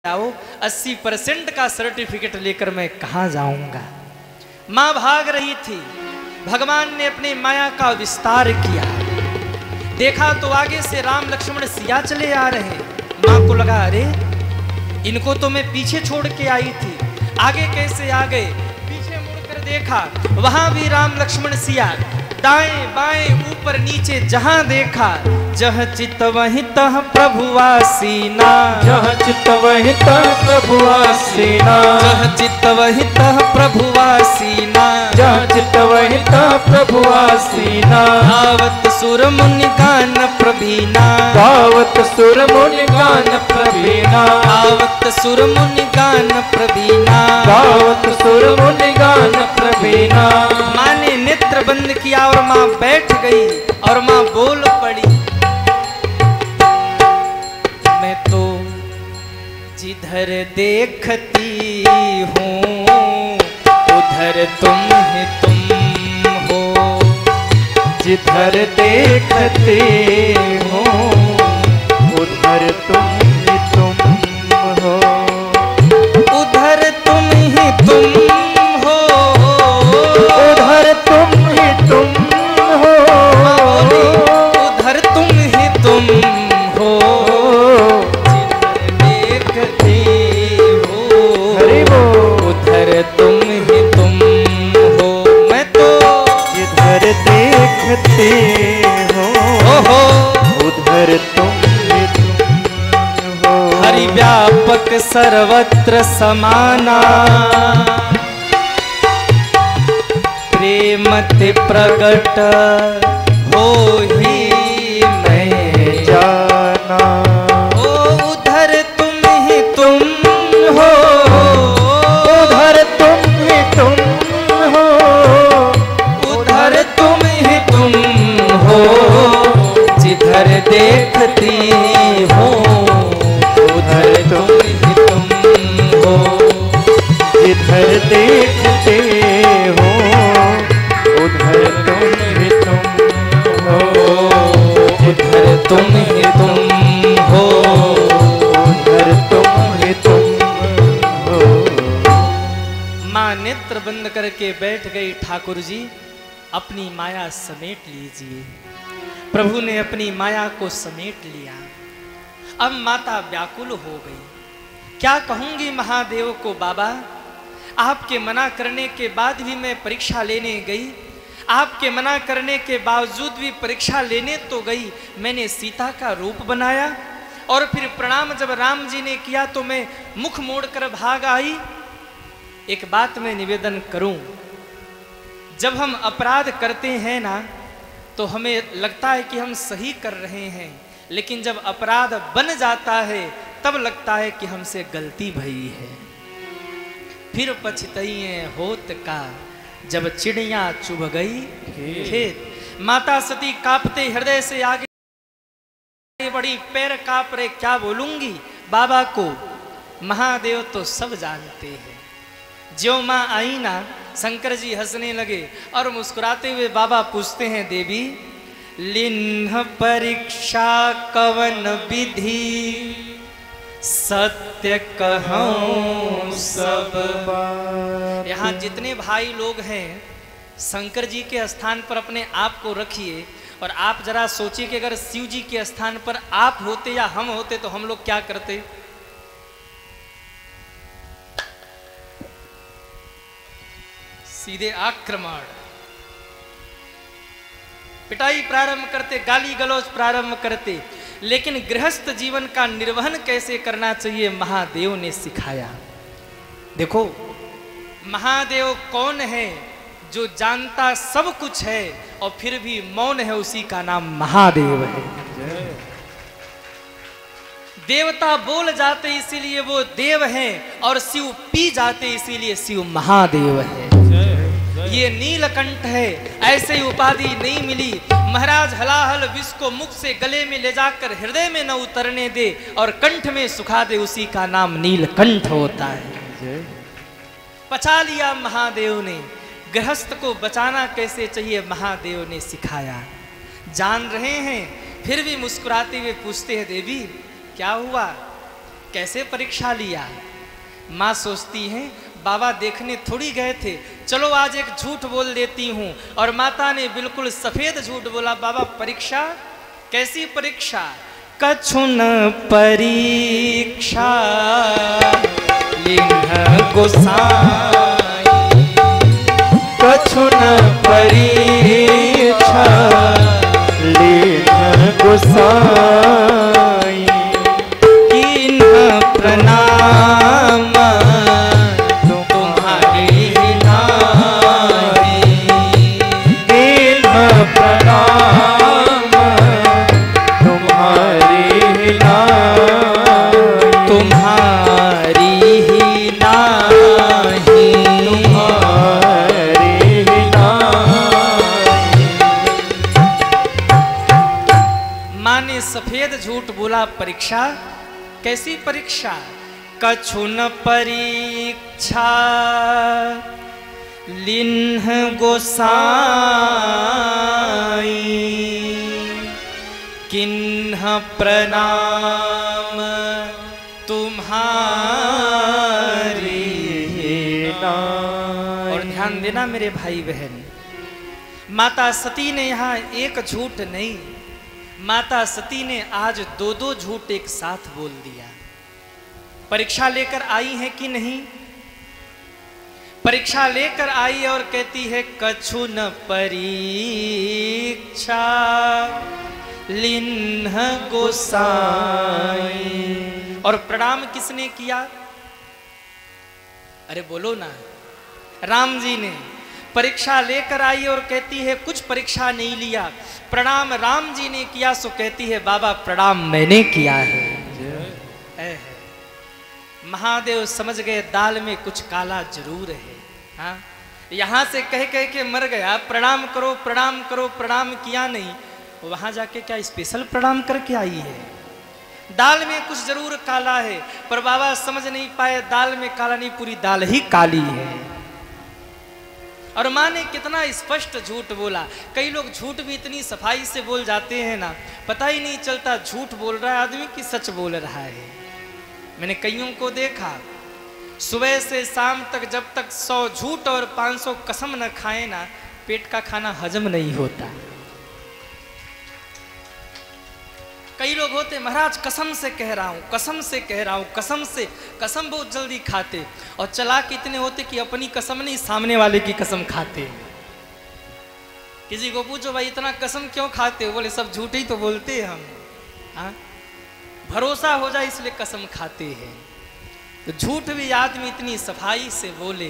आओ, 80% का सर्टिफिकेट लेकर मैं कहाँ जाऊंगा। माँ भाग रही थी, भगवान ने अपनी माया का विस्तार किया। देखा तो आगे से राम लक्ष्मण सिया चले आ रहे। माँ को लगा अरे इनको तो मैं पीछे छोड़ के आई थी, आगे कैसे आ गए। पीछे मुड़कर देखा, वहां भी राम लक्ष्मण सिया, दाएं बाएं ऊपर नीचे जहां देखा, जह चित वहीं तह प्रभु आसीना, जह चित वहीं तह प्रभु आसीना, जह चित वहीं तह प्रभु आसीना, जह चित वहीं तह प्रभु आसीना। गावत सुर मुनि गान प्रवीणा, गावत सुर मुनि गान प्रवीणा, गावत सुर मुनि गान प्रवीणा, गावत सुर मुनि गान प्रवीणा। माँ ने नेत्र बंद किया और माँ बैठ गई और माँ बोल पड़ी, मैं तो जिधर देखती हूँ उधर तुम ही तुम हो, जिधर देखते हो उधर तुम ही तुम हो, उधर तुम ही तुम हो, उधर तुम ही तुम हो, उधर तुम ही तुम हो, जिधर देखते हो हरि बोल। उधर तुम ही तुम हो, मैं तो जिधर देखते हो उधर तुम ही तुम हो। हरि व्यापक सर्वत्र समाना, प्रेमति प्रगट हो ही मैं जाना, ओ उधर तुम ही तुम हो, उधर तुम ही तुम हो, उधर तुम ही तुम हो, जिधर देखती हो उधर तुम ही तुम हो, जिधर देखते हो उधर तुम ही तुम हो, उधर तुम ही तुम हो, उधर तुम ही तुम हो। माँ नेत्र बंद करके बैठ गई। ठाकुर जी अपनी माया समेट लीजिए। प्रभु ने अपनी माया को समेट लिया। अब माता व्याकुल हो गई, क्या कहूंगी महादेव को, बाबा आपके मना करने के बाद भी मैं परीक्षा लेने गई, आपके मना करने के बावजूद भी परीक्षा लेने तो गई, मैंने सीता का रूप बनाया और फिर प्रणाम जब राम जी ने किया तो मैं मुख मोड़कर भाग आई। एक बात मैं निवेदन करूं, जब हम अपराध करते हैं ना तो हमें लगता है कि हम सही कर रहे हैं, लेकिन जब अपराध बन जाता है तब लगता है कि हमसे गलती भई है। फिर पछताइए होत का जब चिड़िया चुभ गई खेत। माता सती कांपते हृदय से आगे बड़ी, पैर कांप रहे, क्या बोलूंगी बाबा को। महादेव तो सब जानते हैं। ज्यों माँ आई ना, शंकर जी हंसने लगे और मुस्कुराते हुए बाबा पूछते हैं, देवी लिन्ह परीक्षा कवन विधि, सत्य कहूं सब बात। यहाँ जितने भाई लोग हैं शंकर जी के स्थान पर अपने आप को रखिए और आप जरा सोचिए कि अगर शिव जी के स्थान पर आप होते या हम होते तो हम लोग क्या करते। सीधे आक्रमण, पिटाई प्रारंभ करते, गाली गलौज प्रारंभ करते। लेकिन गृहस्थ जीवन का निर्वहन कैसे करना चाहिए महादेव ने सिखाया। देखो महादेव कौन है, जो जानता सब कुछ है और फिर भी मौन है, उसी का नाम महादेव है। देवता बोल जाते इसीलिए वो देव हैं और शिव पी जाते इसीलिए शिव महादेव है। ये नीलकंठ है, ऐसे ही उपाधि नहीं मिली। महाराज हलाहल विष को मुख से गले में ले जाकर हृदय में न उतरने दे और कंठ में सुखा दे, उसी का नाम नीलकंठ होता है। पचा लिया महादेव ने। गृहस्थ को बचाना कैसे चाहिए महादेव ने सिखाया। जान रहे हैं फिर भी मुस्कुराते हुए पूछते हैं, देवी क्या हुआ, कैसे परीक्षा लिया? माँ सोचती हैं बाबा देखने थोड़ी गए थे, चलो आज एक झूठ बोल देती हूँ। और माता ने बिल्कुल सफेद झूठ बोला। बाबा परीक्षा? कैसी परीक्षा? कछुन परीक्षा लिन्ह गोसाई, कछुन परीक्षा लिन्ह गोसाई, किन्ह प्रणाम तुम्हारी नाई, किन्ह प्रणाम तुम्हारी नाई, तुम्हारी ही नाही, तुम्हारी नाई। माँ ने सफेद झूठ बोला। परीक्षा? कैसी परीक्षा? कछुन परीक्षा लिन्ह गोसाई, किन्ह प्रणाम तुम्हारी नाई। और ध्यान देना मेरे भाई बहन, माता सती ने यहाँ एक झूठ नहीं, माता सती ने आज दो दो झूठ एक साथ बोल दिया। परीक्षा लेकर आई है कि नहीं? परीक्षा लेकर आई और कहती है कछुन परीक्षा लिन्ह गोसाई। और प्रणाम किसने किया? अरे बोलो ना, राम जी ने। परीक्षा लेकर आई और कहती है कुछ परीक्षा नहीं लिया, प्रणाम राम जी ने किया। सो कहती है बाबा प्रणाम मैंने किया है। महादेव समझ गए दाल में कुछ काला जरूर है। हाँ, यहां से कह कह के मर गया, प्रणाम करो प्रणाम करो, प्रणाम किया नहीं। वहां जाके क्या स्पेशल प्रणाम करके आई है? दाल में कुछ जरूर काला है, पर बाबा समझ नहीं पाए दाल में काला नहीं, पूरी दाल ही काली है। और माँ ने कितना स्पष्ट झूठ बोला। कई लोग झूठ भी इतनी सफाई से बोल जाते हैं ना, पता ही नहीं चलता झूठ बोल रहा है आदमी कि सच बोल रहा है। मैंने कईयों को देखा, सुबह से शाम तक जब तक 100 झूठ और 500 कसम न खाए ना, पेट का खाना हजम नहीं होता। कई लोग होते महाराज कसम से कह रहा हूं, कसम से कह रहा हूं, कसम से, कसम बहुत जल्दी खाते। और चालाक इतने होते कि अपनी कसम नहीं सामने वाले की कसम खाते। किसी को पूछो भाई इतना कसम क्यों खाते हो? बोले सब झूठ ही तो बोलते हैं हम। हाँ, भरोसा हो जाए इसलिए कसम खाते हैं। तो झूठ भी आदमी इतनी सफाई से बोले,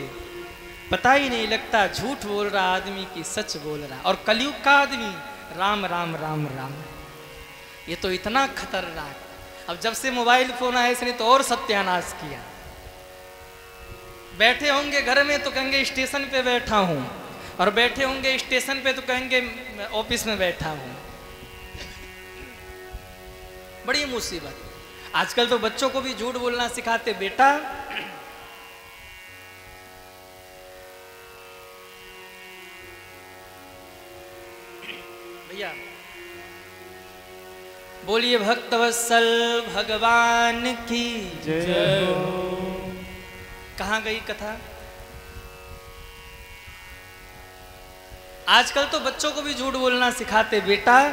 पता ही नहीं लगता झूठ बोल रहा आदमी की सच बोल रहा। और कलयुग का आदमी राम राम राम राम, ये तो इतना खतरनाक। अब जब से मोबाइल फोन आए इसने तो और सत्यानाश किया। बैठे होंगे घर में तो कहेंगे स्टेशन पे बैठा हूं, और बैठे होंगे स्टेशन पे तो कहेंगे ऑफिस में बैठा हूं। बड़ी मुसीबत। आजकल तो बच्चों को भी झूठ बोलना सिखाते। बेटा भैया बोलिए भक्तवत्सल भगवान की जय हो। कहाँ गई कथा? आजकल तो बच्चों को भी झूठ बोलना सिखाते। बेटा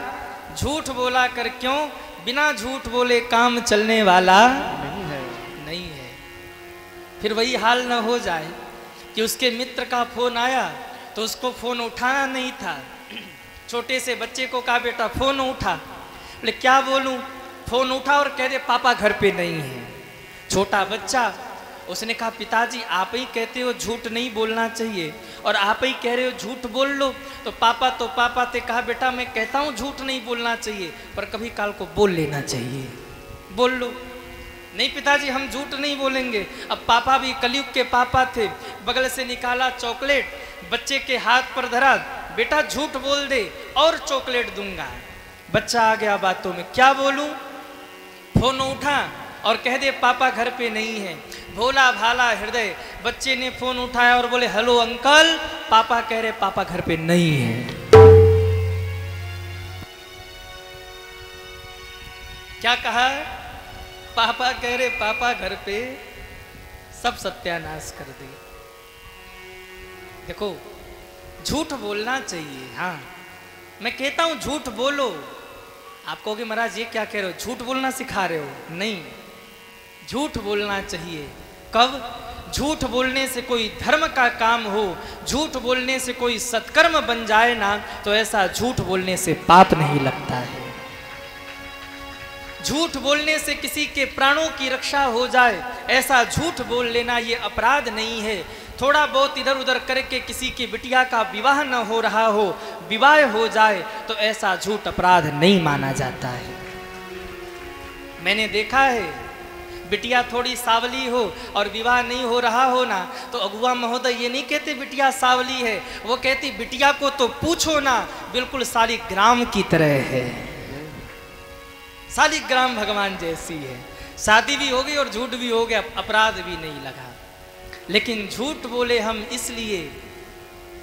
झूठ बोला कर क्यों, बिना झूठ बोले काम चलने वाला नहीं है। फिर वही हाल न हो जाए कि उसके मित्र का फोन आया तो उसको फोन उठाना नहीं था। छोटे से बच्चे को कहा बेटा फोन उठा, बोले क्या बोलूं? फोन उठा और कह दे पापा घर पे नहीं है। छोटा बच्चा, उसने कहा पिताजी आप ही कहते हो झूठ नहीं बोलना चाहिए, और आप ही कह रहे हो झूठ बोल लो। तो पापा ते कहा बेटा मैं कहता हूँ झूठ नहीं बोलना चाहिए, पर कभी काल को बोल लेना चाहिए, बोल लो। नहीं पिताजी हम झूठ नहीं बोलेंगे। अब पापा भी कलयुग के पापा थे, बगल से निकाला चॉकलेट, बच्चे के हाथ पर धरा, बेटा झूठ बोल दे और चॉकलेट दूंगा। बच्चा आ गया बातों में, क्या बोलूं? फोन उठा और कह दे पापा घर पे नहीं है। भोला भाला हृदय बच्चे ने फोन उठाया और बोले हेलो अंकल, पापा कह रहे पापा घर पे नहीं है। क्या कहा? पापा कह रहे पापा घर पे सब सत्यानाश कर दे। देखो झूठ बोलना चाहिए, हाँ मैं कहता हूं झूठ बोलो। आप कहोगे महाराज ये क्या कह रहे हो, झूठ बोलना सिखा रहे हो? नहीं, झूठ बोलना चाहिए। कब? झूठ बोलने से कोई धर्म का काम हो, झूठ बोलने से कोई सत्कर्म बन जाए ना, तो ऐसा झूठ बोलने से पाप नहीं लगता है। झूठ बोलने से किसी के प्राणों की रक्षा हो जाए, ऐसा झूठ बोल लेना ये अपराध नहीं है। थोड़ा बहुत इधर उधर करके किसी की बिटिया का विवाह न हो रहा हो, विवाह हो जाए, तो ऐसा झूठ अपराध नहीं माना जाता है। मैंने देखा है बिटिया थोड़ी सावली हो और विवाह नहीं हो रहा हो ना, तो अगुआ महोदय ये नहीं कहते बिटिया सावली है, वो कहती बिटिया को तो पूछो ना, बिल्कुल शालिग्राम की तरह है, शालिग्राम भगवान जैसी है। शादी भी हो गई और झूठ भी हो गया, अपराध भी नहीं लगा। लेकिन झूठ बोले हम इसलिए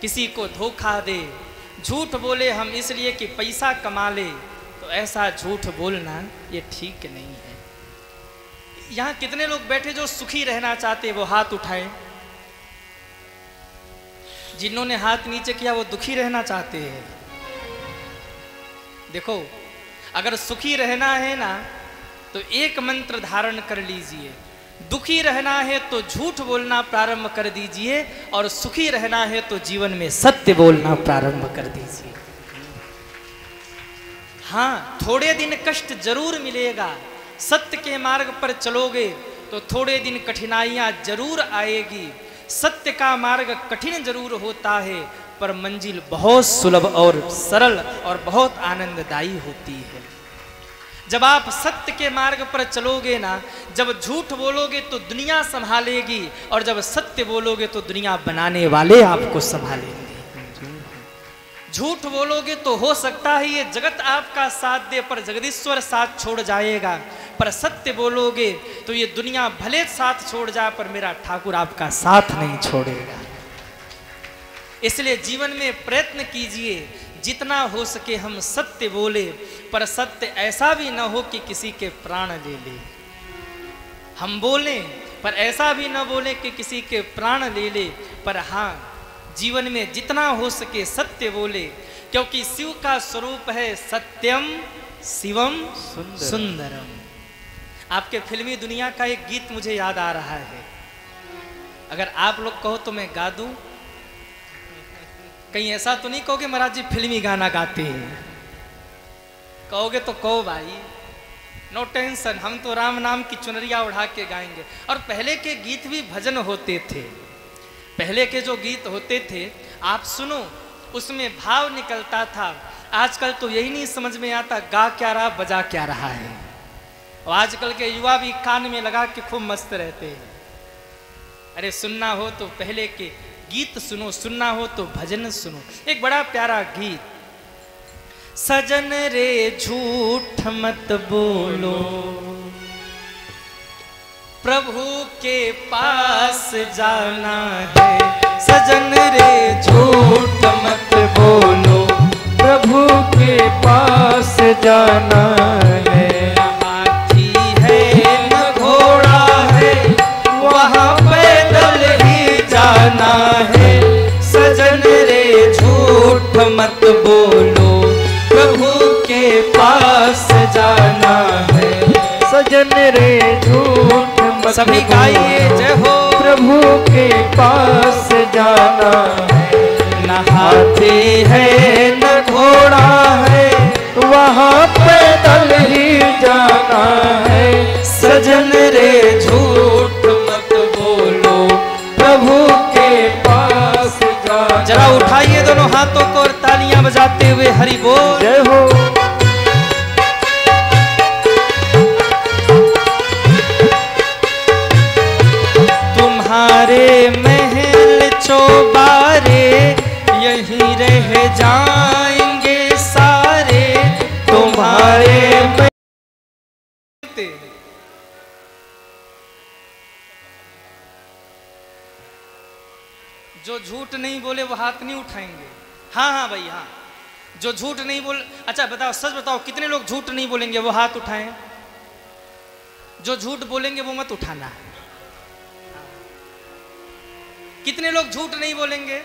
किसी को धोखा दे, झूठ बोले हम इसलिए कि पैसा कमा ले, तो ऐसा झूठ बोलना ये ठीक नहीं है। यहाँ कितने लोग बैठे जो सुखी रहना चाहते, वो हाथ उठाएं। जिन्होंने हाथ नीचे किया वो दुखी रहना चाहते हैं। देखो अगर सुखी रहना है ना, तो एक मंत्र धारण कर लीजिए। दुखी रहना है तो झूठ बोलना प्रारंभ कर दीजिए, और सुखी रहना है तो जीवन में सत्य बोलना प्रारंभ कर दीजिए। हाँ थोड़े दिन कष्ट जरूर मिलेगा, सत्य के मार्ग पर चलोगे तो थोड़े दिन कठिनाइयां जरूर आएगी। सत्य का मार्ग कठिन जरूर होता है, पर मंजिल बहुत सुलभ और सरल और बहुत आनंददायी होती है। जब आप सत्य के मार्ग पर चलोगे ना, जब झूठ बोलोगे तो दुनिया संभालेगी, और जब सत्य बोलोगे तो दुनिया बनाने वाले आपको संभालेंगे। झूठ बोलोगे तो हो सकता है ये जगत आपका साथ दे, पर जगदीश्वर साथ छोड़ जाएगा। पर सत्य बोलोगे तो ये दुनिया भले साथ छोड़ जाए, पर मेरा ठाकुर आपका साथ नहीं छोड़ेगा। इसलिए जीवन में प्रयत्न कीजिए, जितना हो सके हम सत्य बोले, पर सत्य ऐसा भी न हो कि किसी के प्राण ले ले। हम बोलें पर ऐसा भी न बोले कि किसी के प्राण ले ले, पर हाँ जीवन में जितना हो सके सत्य बोले, क्योंकि शिव का स्वरूप है सत्यम शिवम सुंदरम। आपके फिल्मी दुनिया का एक गीत मुझे याद आ रहा है, अगर आप लोग कहो तो मैं गा दूं। कहीं ऐसा तो नहीं कहोगे महाराज जी फिल्मी गाना गाते हैं? कहोगे तो कहो भाई, नो टेंशन, हम तो राम नाम की चुनरिया उड़ा के गाएंगे। और पहले के गीत भी भजन होते थे, पहले के जो गीत होते थे आप सुनो, उसमें भाव निकलता था। आजकल तो यही नहीं समझ में आता गा क्या रहा बजा क्या रहा है। और आजकल के युवा भी कान में लगा के खूब मस्त रहते हैं। अरे सुनना हो तो पहले के गीत सुनो, सुनना हो तो भजन सुनो। एक बड़ा प्यारा गीत, सजन रे झूठ मत बोलो, प्रभु के पास जाना है। सजन रे झूठ मत बोलो, प्रभु के पास जाना है। हाथी है न घोड़ा है, वहाँ पैदल ही जाना है। सजन रे झूठ मत बोलो, प्रभु के पास जाना है। सजन रे झूठ मत सभी गाइए जय हो। प्रभु के पास जाना है। न हाथी है न घोड़ा है, वहाँ पैदल ही जाना है। सजन रे झूठ मत बोलो, प्रभु के पास जाना। जरा उठाइए दोनों हाथों को और तालियां बजाते हुए हरि बोल। जय हो। तुम्हारे महल चौबारे यहीं रह जाएंगे सारे, तुम्हारे जो झूठ नहीं बोले वो हाथ नहीं उठाएंगे। हाँ हाँ भाई हाँ, जो झूठ नहीं बोल, अच्छा बताओ, सच बताओ कितने लोग झूठ नहीं बोलेंगे वो हाथ उठाएं। जो झूठ बोलेंगे वो मत उठाना। कितने लोग झूठ नहीं बोलेंगे?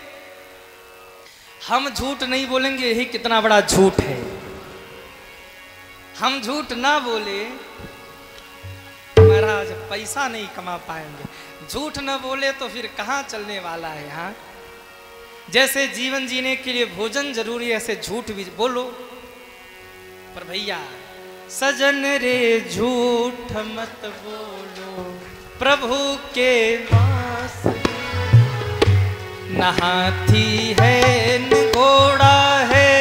हम झूठ नहीं बोलेंगे, यही कितना बड़ा झूठ है। हम झूठ ना बोले महाराज पैसा नहीं कमा पाएंगे। झूठ न बोले तो फिर कहाँ चलने वाला है। हाँ, जैसे जीवन जीने के लिए भोजन जरूरी है, ऐसे झूठ भी बोलो। पर भैया सजन रे झूठ मत बोलो, प्रभु के मास न हाथी है न घोड़ा है।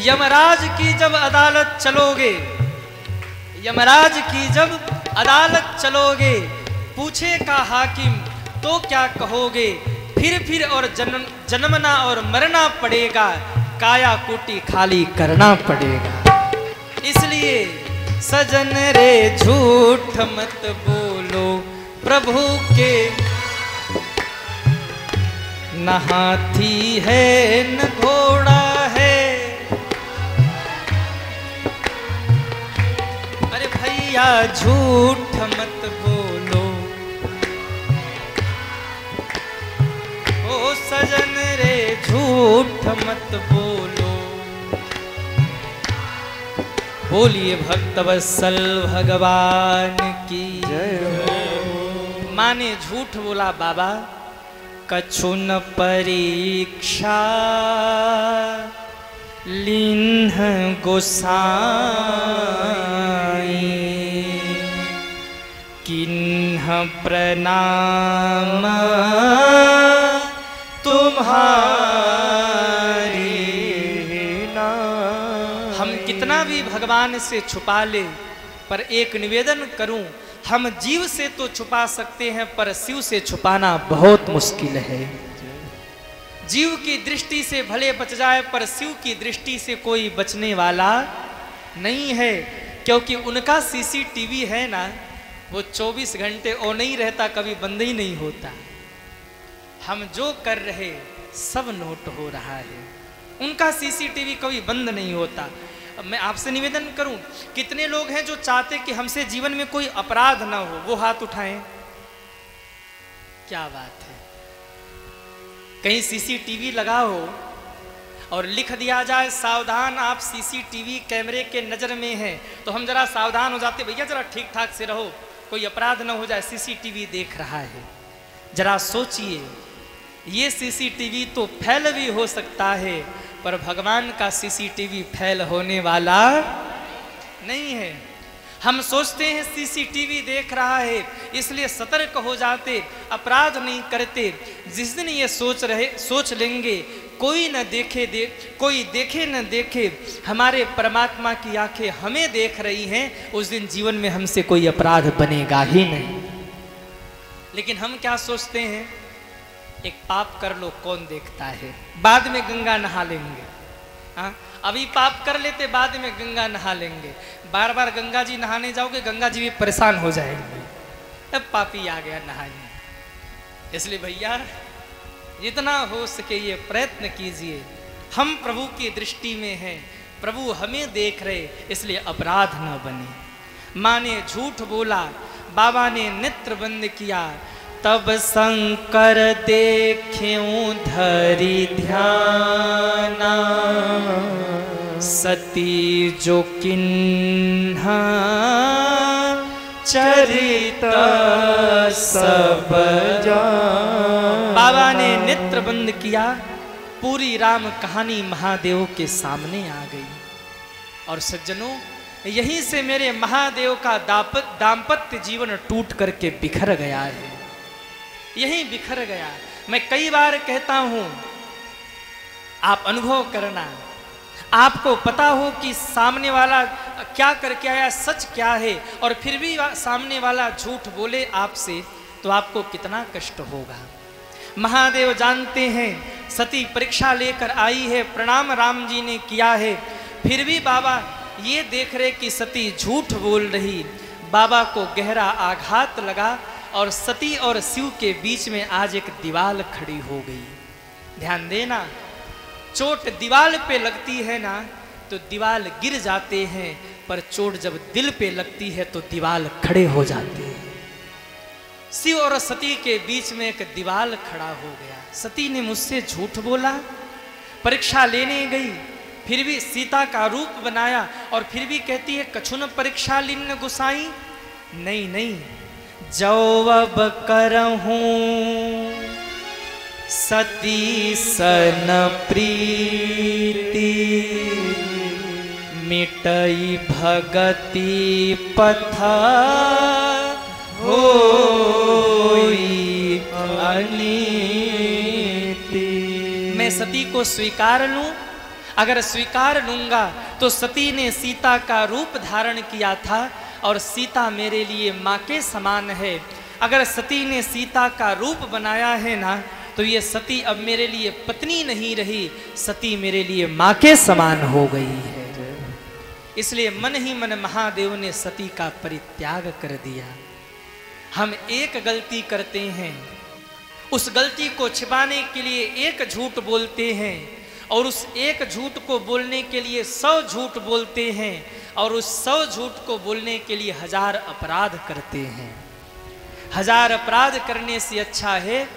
यमराज की जब अदालत चलोगे, यमराज की जब अदालत चलोगे, पूछेगा हाकिम तो क्या कहोगे? फिर और जन्मना और मरना पड़ेगा, काया कोटि खाली करना पड़ेगा। इसलिए सजन रे झूठ मत बोलो, प्रभु के न हाथी है न घोड़ा है। अरे भैया झूठ मत बोलो, ओ सजन रे झूठ मत बोलो। बोलिए भक्तवत्सल भगवान की जय। माने झूठ बोला बाबा, कछु न परीक्षा लीन्ह गोसाई, किन्ह प्रणाम तुम्हारी नाम। हम कितना भी भगवान से छुपा ले, पर एक निवेदन करूं, हम जीव से तो छुपा सकते हैं, पर शिव से छुपाना बहुत मुश्किल है। जीव की दृष्टि से भले बच जाए, पर शिव की दृष्टि से कोई बचने वाला नहीं है, क्योंकि उनका सीसीटीवी है ना, वो 24 घंटे ऑन ही रहता, कभी बंद ही नहीं होता। हम जो कर रहे सब नोट हो रहा है, उनका सीसीटीवी कभी बंद नहीं होता। अब मैं आपसे निवेदन करूं, कितने लोग हैं जो चाहते कि हमसे जीवन में कोई अपराध ना हो? वो हाथ उठाएं। क्या बात है, कहीं सीसीटीवी लगा हो और लिख दिया जाए सावधान आप सीसीटीवी कैमरे के नजर में हैं, तो हम जरा सावधान हो जाते, भैया जरा ठीक ठाक से रहो, कोई अपराध ना हो जाए, सीसीटीवी देख रहा है। जरा सोचिए, ये सीसीटीवी तो फेल भी हो सकता है, पर भगवान का सीसीटीवी फेल होने वाला नहीं है। हम सोचते हैं सीसीटीवी देख रहा है इसलिए सतर्क हो जाते, अपराध नहीं करते। जिस दिन ये सोच लेंगे कोई न देखे कोई देखे न देखे, हमारे परमात्मा की आंखें हमें देख रही हैं, उस दिन जीवन में हमसे कोई अपराध बनेगा ही नहीं। लेकिन हम क्या सोचते हैं, एक पाप कर लो कौन देखता है, बाद में गंगा नहा लेंगे। हाँ, अभी पाप कर लेते, बाद में गंगा नहा लेंगे। बार बार गंगा जी नहाने जाओगे, गंगा जी भी परेशान हो जाएंगे, तब पापी आ गया नहाने। इसलिए भैया जितना हो सके ये प्रयत्न कीजिए, हम प्रभु की दृष्टि में हैं, प्रभु हमें देख रहे, इसलिए अपराध न बने। माँ ने झूठ बोला, बाबा ने नेत्र बंद किया, तब शंकर देख्यूं धरि ध्याना, सती जो किन्हा चरित सब जान। बाबा ने नेत्र बंद किया, पूरी राम कहानी महादेव के सामने आ गई। और सज्जनों, यहीं से मेरे महादेव का दाम्पत्य जीवन टूट करके बिखर गया है, यहीं बिखर गया। मैं कई बार कहता हूं, आप अनुभव करना, आपको पता हो कि सामने वाला क्या करके आया, सच क्या है, और फिर भी सामने वाला झूठ बोले आपसे, तो आपको कितना कष्ट होगा। महादेव जानते हैं सती परीक्षा लेकर आई है, प्रणाम राम जी ने किया है, फिर भी बाबा ये देख रहे कि सती झूठ बोल रही। बाबा को गहरा आघात लगा और सती और शिव के बीच में आज एक दीवार खड़ी हो गई। ध्यान देना, चोट दीवार पे लगती है ना, तो दीवाल गिर जाते हैं, पर चोट जब दिल पे लगती है तो दीवाल खड़े हो जाते हैं। शिव और सती के बीच में एक दीवाल खड़ा हो गया। सती ने मुझसे झूठ बोला, परीक्षा लेने गई, फिर भी सीता का रूप बनाया और फिर भी कहती है कछुन परीक्षा लिन्न गुसाई। नहीं नहीं, जौवब करहूं सती सन प्रीति, मिटई भगति पथा होई अनीति। मैं सती को स्वीकार लूं, अगर स्वीकार लूंगा तो सती ने सीता का रूप धारण किया था और सीता मेरे लिए माँ के समान है। अगर सती ने सीता का रूप बनाया है ना, तो ये सती अब मेरे लिए पत्नी नहीं रही, सती मेरे लिए माँ के समान हो गई है। इसलिए मन ही मन महादेव ने सती का परित्याग कर दिया। हम एक गलती करते हैं, उस गलती को छिपाने के लिए एक झूठ बोलते हैं और उस एक झूठ को बोलने के लिए 100 झूठ बोलते हैं और उस 100 झूठ को बोलने के लिए 1000 अपराध करते हैं। 1000 अपराध करने से अच्छा है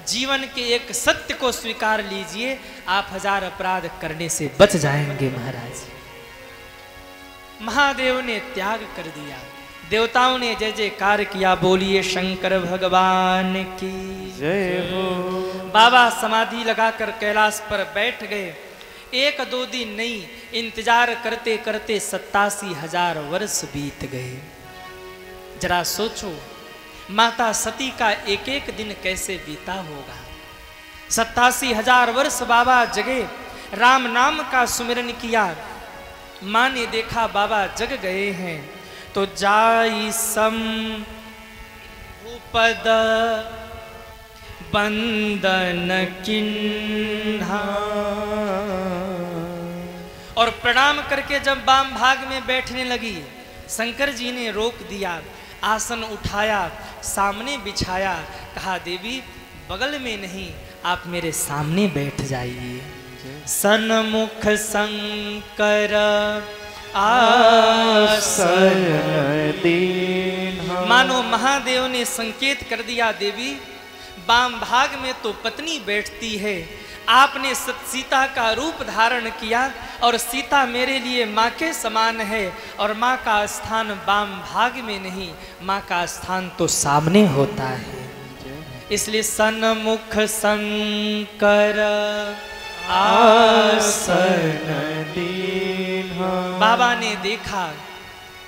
जीवन के एक सत्य को स्वीकार लीजिए, आप 1000 अपराध करने से बच जाएंगे। महाराज महादेव ने त्याग कर दिया, देवताओं ने जय जयकार किया, बोलिए शंकर भगवान की जय हो। बाबा समाधि लगाकर कैलाश पर बैठ गए। 1-2 दिन नहीं, इंतजार करते करते 87,000 वर्ष बीत गए। जरा सोचो माता सती का एक एक दिन कैसे बीता होगा। 87,000 वर्ष बाबा जगे, राम नाम का सुमिरन किया। माँ ने देखा बाबा जग गए हैं तो जाई सम भूपद बंदन किन्हा, और प्रणाम करके जब वाम भाग में बैठने लगी, शंकर जी ने रोक दिया, आसन उठाया, सामने बिछाया, कहा देवी बगल में नहीं, आप मेरे सामने बैठ जाइए। सन्मुख शंकर आसन दीन्हा। मानो महादेव ने संकेत कर दिया, देवी वाम भाग में तो पत्नी बैठती है, आपने सीता का रूप धारण किया और सीता मेरे लिए माँ के समान है और माँ का स्थान वाम भाग में नहीं, माँ का स्थान तो सामने होता है। इसलिए सन्मुख शंकर आसन दीन्हा। बाबा ने देखा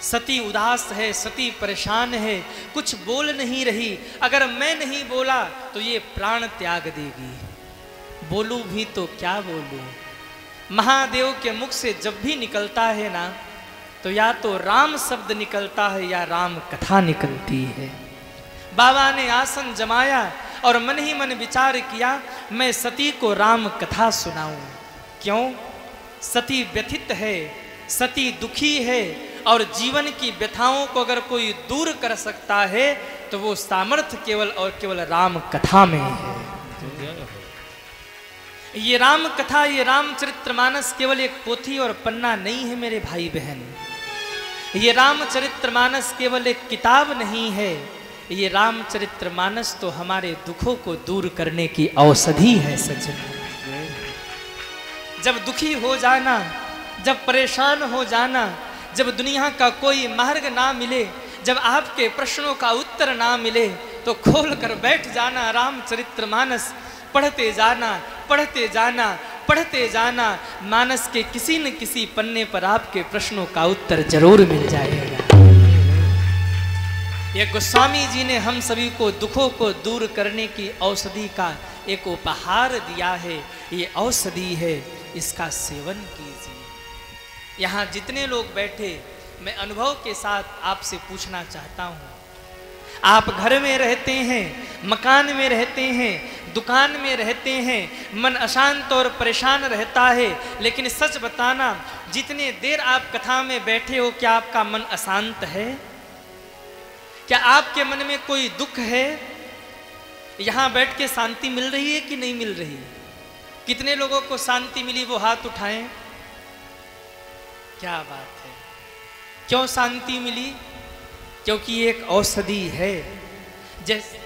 सती उदास है, सती परेशान है, कुछ बोल नहीं रही। अगर मैं नहीं बोला तो ये प्राण त्याग देगी, बोलूं भी तो क्या बोलूं। महादेव के मुख से जब भी निकलता है ना, तो या तो राम शब्द निकलता है या राम कथा निकलती है। बाबा ने आसन जमाया और मन ही मन विचार किया, मैं सती को राम कथा सुनाऊं। क्यों? सती व्यथित है, सती दुखी है और जीवन की व्यथाओं को अगर कोई दूर कर सकता है तो वो सामर्थ्य केवल और केवल राम कथा में है। ये राम कथा, ये रामचरितमानस केवल एक पोथी और पन्ना नहीं है मेरे भाई बहन। ये रामचरितमानस केवल एक किताब नहीं है, ये रामचरितमानस तो हमारे दुखों को दूर करने की औषधि है सज्जन। जब दुखी हो जाना, जब परेशान हो जाना, जब दुनिया का कोई मार्ग ना मिले, जब आपके प्रश्नों का उत्तर ना मिले, तो खोल कर बैठ जाना रामचरितमानस, पढ़ते जाना, पढ़ते जाना, पढ़ते जाना। मानस के किसी न किसी पन्ने पर आपके प्रश्नों का उत्तर जरूर मिल जाएगा। ये गोस्वामी जी ने हम सभी को दुखों को दूर करने की औषधि का एक उपहार दिया है। ये औषधि है, इसका सेवन कीजिए। यहाँ जितने लोग बैठे, मैं अनुभव के साथ आपसे पूछना चाहता हूँ, आप घर में रहते हैं, मकान में रहते हैं, दुकान में रहते हैं, मन अशांत और परेशान रहता है, लेकिन सच बताना, जितने देर आप कथा में बैठे हो, क्या आपका मन अशांत है? क्या आपके मन में कोई दुख है? यहाँ बैठ के शांति मिल रही है कि नहीं मिल रही? कितने लोगों को शांति मिली वो हाथ उठाएं। क्या बात है। क्यों शांति मिली? क्योंकि एक औषधि है। जैसे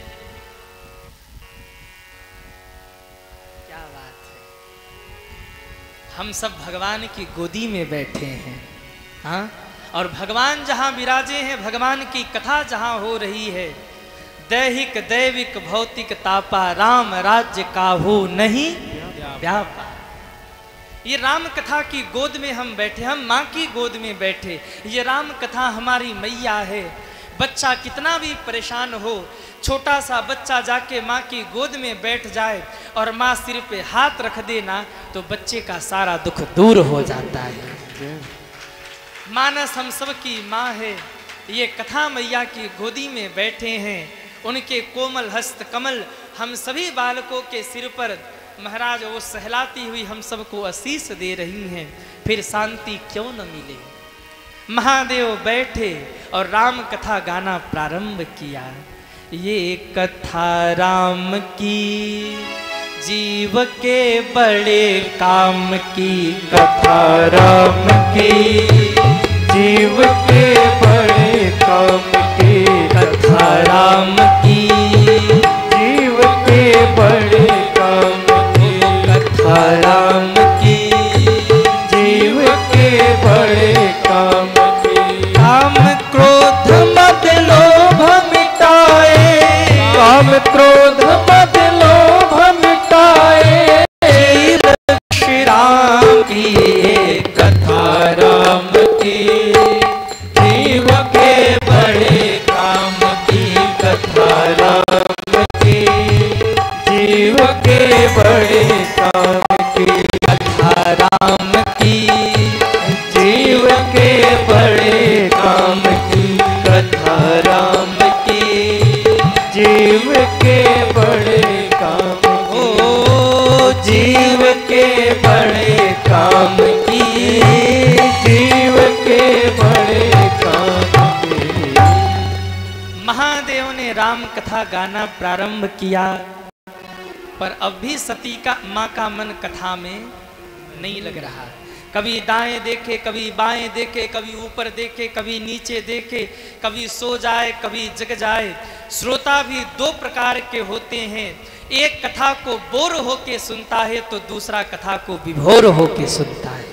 क्या बात है, हम सब भगवान की गोदी में बैठे हैं, हाँ, और भगवान जहाँ विराजे हैं, भगवान की कथा जहाँ हो रही है, दैहिक दैविक भौतिक तापा राम राज्य काहू नहीं व्यापा। ये राम कथा की गोद में हम बैठे, हम माँ की गोद में बैठे। ये राम कथा हमारी मैया है। बच्चा कितना भी परेशान हो, छोटा सा बच्चा जाके माँ की गोद में बैठ जाए और माँ सिर पे हाथ रख देना तो बच्चे का सारा दुख दूर हो जाता है। मानस हम सब की माँ है। ये कथा मैया की गोदी में बैठे हैं, उनके कोमल हस्त कमल हम सभी बालकों के सिर पर महाराज वो सहलाती हुई हम सबको आशीष दे रही हैं। फिर शांति क्यों न मिले। महादेव बैठे और राम कथा गाना प्रारंभ किया। ये कथा राम की जीव के बड़े काम की, कथा राम की जीव के बड़े काम की, कथा राम की जीव के बड़े काम की, कथा राम की जीव के बड़े काम की। काम क्रोध मद लोभ मिटाए, काम क्रोध मद लोभ मिटाए, श्री राम की कथा राम की जीव के बड़े काम की, कथा राम की जीव के बड़े काम की, कथा राम की जीव के बड़े काम की, कथा राम की जीव के बड़े काम की, ओ जीव के बड़े काम की, जीव के बड़े काम की। महादेव ने राम कथा गाना प्रारंभ किया, पर अब भी सती का माँ का मन कथा में नहीं लग रहा। कभी दाएं देखे, कभी बाएं देखे, कभी ऊपर देखे, कभी नीचे देखे, कभी सो जाए, कभी जग जाए। श्रोता भी दो प्रकार के होते हैं, एक कथा को बोर होके सुनता है तो दूसरा कथा को विभोर होके सुनता है।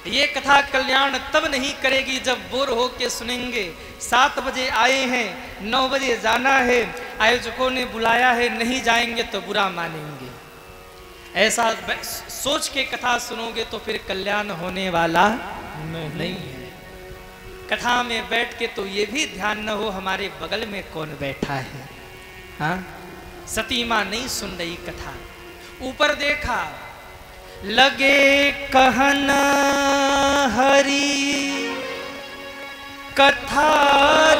ये कथा कल्याण तब नहीं करेगी जब बोर होके सुनेंगे। 7 बजे आए हैं, 9 बजे जाना है, आयोजकों ने बुलाया है, नहीं जाएंगे तो बुरा मानेंगे। ऐसा सोच के कथा सुनोगे तो फिर कल्याण होने वाला नहीं है। कथा में बैठ के तो ये भी ध्यान न हो हमारे बगल में कौन बैठा है। हाँ, सती माँ नहीं सुन रही कथा। ऊपर देखा, लगे कहन हरि कथा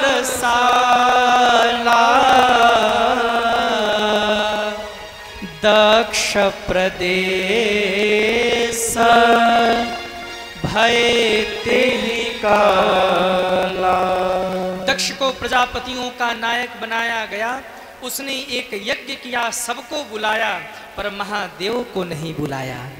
रसाला, दक्ष प्रदेश भय तेहि काला। दक्ष को प्रजापतियों का नायक बनाया गया। उसने एक यज्ञ किया, सबको बुलाया, पर महादेव को नहीं बुलाया।